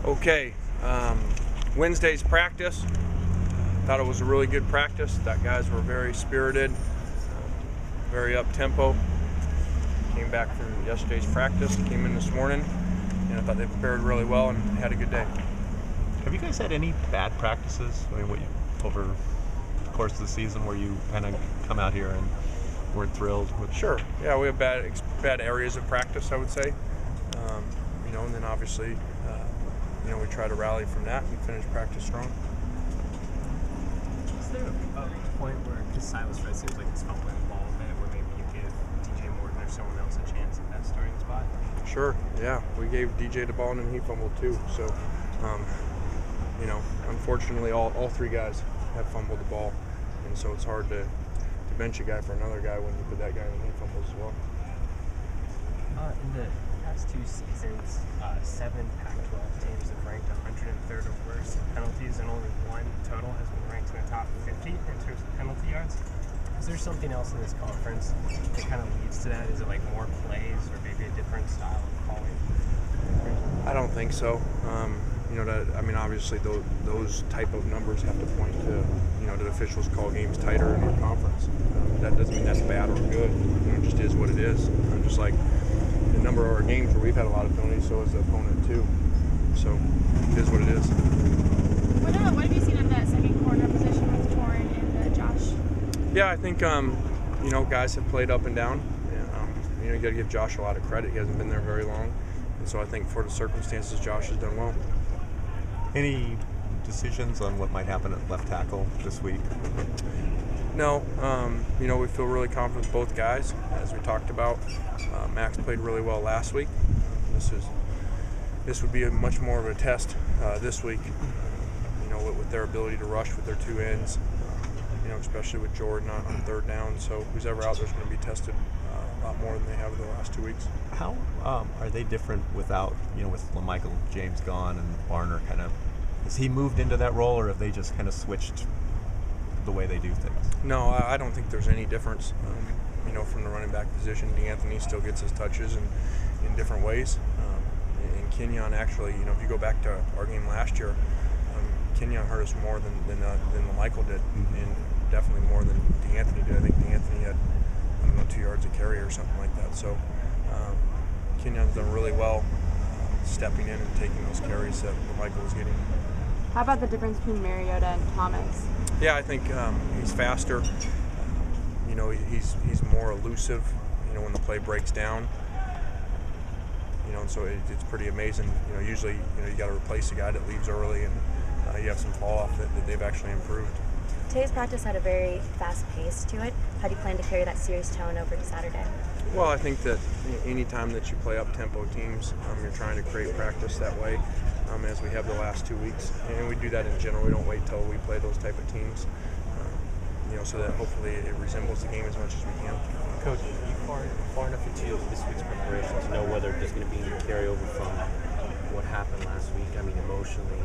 Okay, Wednesday's practice. Thought it was a really good practice. Thought guys were very spirited, very up-tempo. Came back from yesterday's practice, came in this morning, and I thought they prepared really well and had a good day. Have you guys had any bad practices? I mean, over the course of the season where you kind of come out here and weren't thrilled with? Sure. Yeah, we have bad areas of practice, I would say. And then obviously, we try to rally from that and finish practice strong. Is there a point where, because Silas Red seems like he's fumbling the ball a bit, where maybe you give DJ Morton or someone else a chance at that starting spot? Sure, yeah. We gave DJ the ball and then he fumbled too. So, unfortunately, all three guys have fumbled the ball. And so it's hard to bench a guy for another guy when you put that guy in and he fumbles as well. In the past two seasons, 7 Pac-12 teams have ranked 103rd or worse in penalties, and only one total has been ranked in the top 50 in terms of penalty yards. Is there something else in this conference that kind of leads to that? Is it like more plays or maybe a different style of calling? I don't think so. Obviously those type of numbers have to point to, that officials call games tighter in our conference. That doesn't mean that's bad or good. It just is what it is. Just like the number of our games where we've had a lot of penalties, so has the opponent too. So it is what it is. What have you seen of that second corner position with Torin and Josh? Yeah, I think guys have played up and down. You got to give Josh a lot of credit. He hasn't been there very long, and so I think for the circumstances, Josh has done well. Any decisions on what might happen at left tackle this week? No, we feel really confident with both guys, as we talked about. Max played really well last week. This would be much more of a test this week, with their ability to rush with their two ends, especially with Jordan on third down. So who's ever out there is going to be tested a lot more than they have in the last 2 weeks. How are they different without, with LaMichael James gone and Varner kind of, has he moved into that role, or have they just kind of switched the way they do things? No, I don't think there's any difference. From the running back position, DeAnthony still gets his touches in different ways. And Kenyon actually, if you go back to our game last year, Kenyon hurt us more than LaMichael did, and definitely more than DeAnthony did. I think DeAnthony had 2 yards a carry or something like that. So Kenyon's done really well stepping in and taking those carries that LaMichael was getting. How about the difference between Mariota and Thomas? Yeah, I think he's faster. He's more elusive. When the play breaks down. And so it's pretty amazing. Usually, you got to replace a guy that leaves early, and you have some fall off that they've actually improved. Today's practice had a very fast pace to it. How do you plan to carry that serious tone over to Saturday? Well, I think that any time that you play up-tempo teams, you're trying to create practice that way, as we have the last 2 weeks. And we do that in general. We don't wait till we play those type of teams, so that hopefully it resembles the game as much as we can. Coach, are you far enough into this week's preparation to know whether there's going to be any carryover from what happened last week? I mean, emotionally,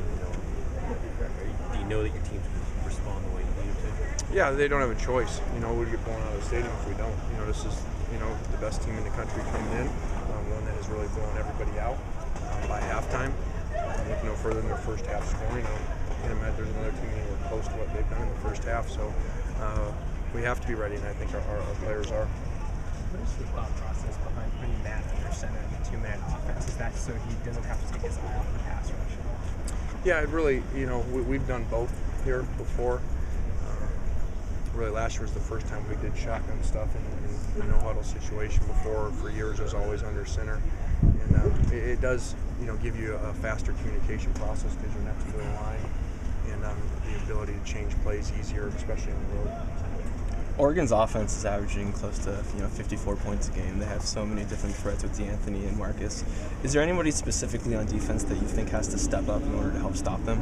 do you know that your team's going to respond the way you need to? Yeah, they don't have a choice. We'd get blown out of the stadium if we don't. This is, the best team in the country coming in, one that has really blown everybody out by halftime. Look no further than their first half scoring. I can't imagine there's another team anywhere close to what they've done in the first half. So we have to be ready, and I think our players are. What is the thought process behind putting Matt under center in the 2-man defense? Is that so he doesn't have to take his eye off the pass rush? Yeah, it really, we've done both here before. Really, last year was the first time we did shotgun stuff in a no-huddle situation. Before, for years, it was always under center. And it does, give you a faster communication process because you're next to the line, and the ability to change plays easier, especially on the road. Oregon's offense is averaging close to 54 points a game. They have so many different threats with DeAnthony and Marcus. Is there anybody specifically on defense that you think has to step up in order to help stop them?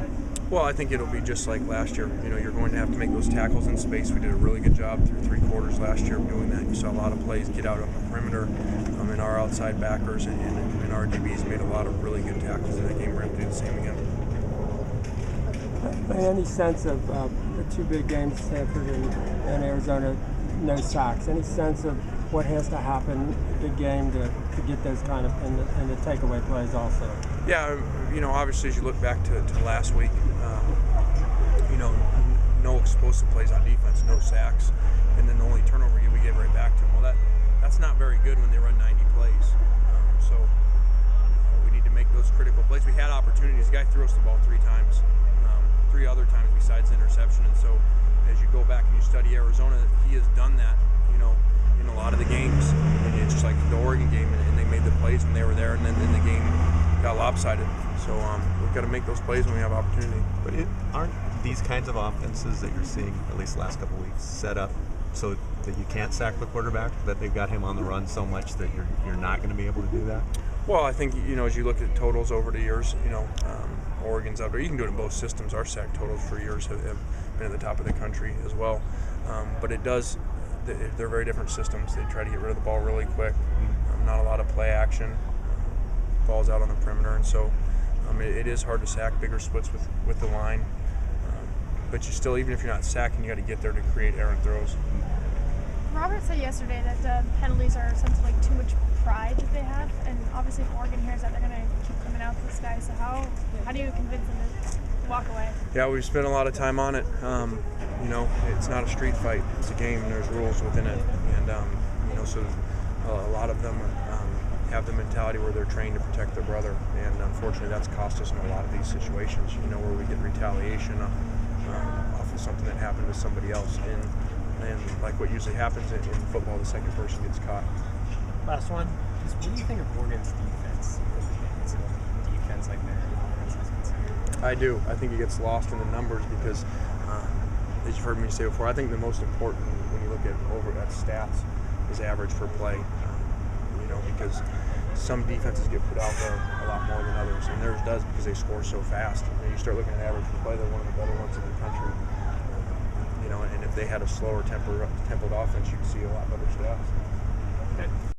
Well, I think it'll be just like last year. You're going to have to make those tackles in space. We did a really good job through 3 quarters last year of doing that. You saw a lot of plays get out on the perimeter, and our outside backers and our DBs made a lot of really good tackles in that game. We're going to do the same again. Any sense of the 2 big games, Stanford and Arizona, no sacks? Any sense of what has to happen big game to get those kind of and the takeaway plays also? Yeah, obviously as you look back to last week, no explosive plays on defense, no sacks, and then the only turnover we gave right back to them. Well, that's not very good when they run 90 plays. So we need to make those critical plays. We had opportunities. The guy threw us the ball 3 times, 3 other times besides the interception. And so as you go back and you study Arizona, he has done that, in a lot of the games. And it's just like the Oregon game, and they made the plays when they were there, and then the game got lopsided. So we've got to make those plays when we have opportunity. But aren't these kinds of offenses that you're seeing, at least the last couple of weeks, set up so that you can't sack the quarterback, that they've got him on the run so much that you're not going to be able to do that? Well, I think, as you look at totals over the years, Oregon's out there. You can do it in both systems. Our sack totals for years have been at the top of the country as well. But they're very different systems. They try to get rid of the ball really quick. Not a lot of play action. Balls out on the perimeter. And so it is hard to sack bigger splits with the line. But you still, even if you're not sacking, you got to get there to create errant throws. Robert said yesterday that penalties are essentially too much pride that they have, and obviously if Oregon hears that, they're going to keep coming out to this guy. So how do you convince them to walk away? Yeah, we've spent a lot of time on it. It's not a street fight; it's a game, and there's rules within it. And so a lot of them have the mentality where they're trained to protect their brother, and unfortunately, that's cost us in a lot of these situations. Where we get retaliation off of something that happened to somebody else, and like what usually happens in football, the second person gets caught. Last one is, what do you think of Oregon's defense? It's a defense like their offense is considered. I do. I think it gets lost in the numbers because, as you've heard me say before, I think the most important when you look at stats is average per play. Because some defenses get put out there a lot more than others, and theirs does because they score so fast. You start looking at average per play; they're one of the better ones in the country. And if they had a slower tempoed offense, you'd see a lot better stats. Okay.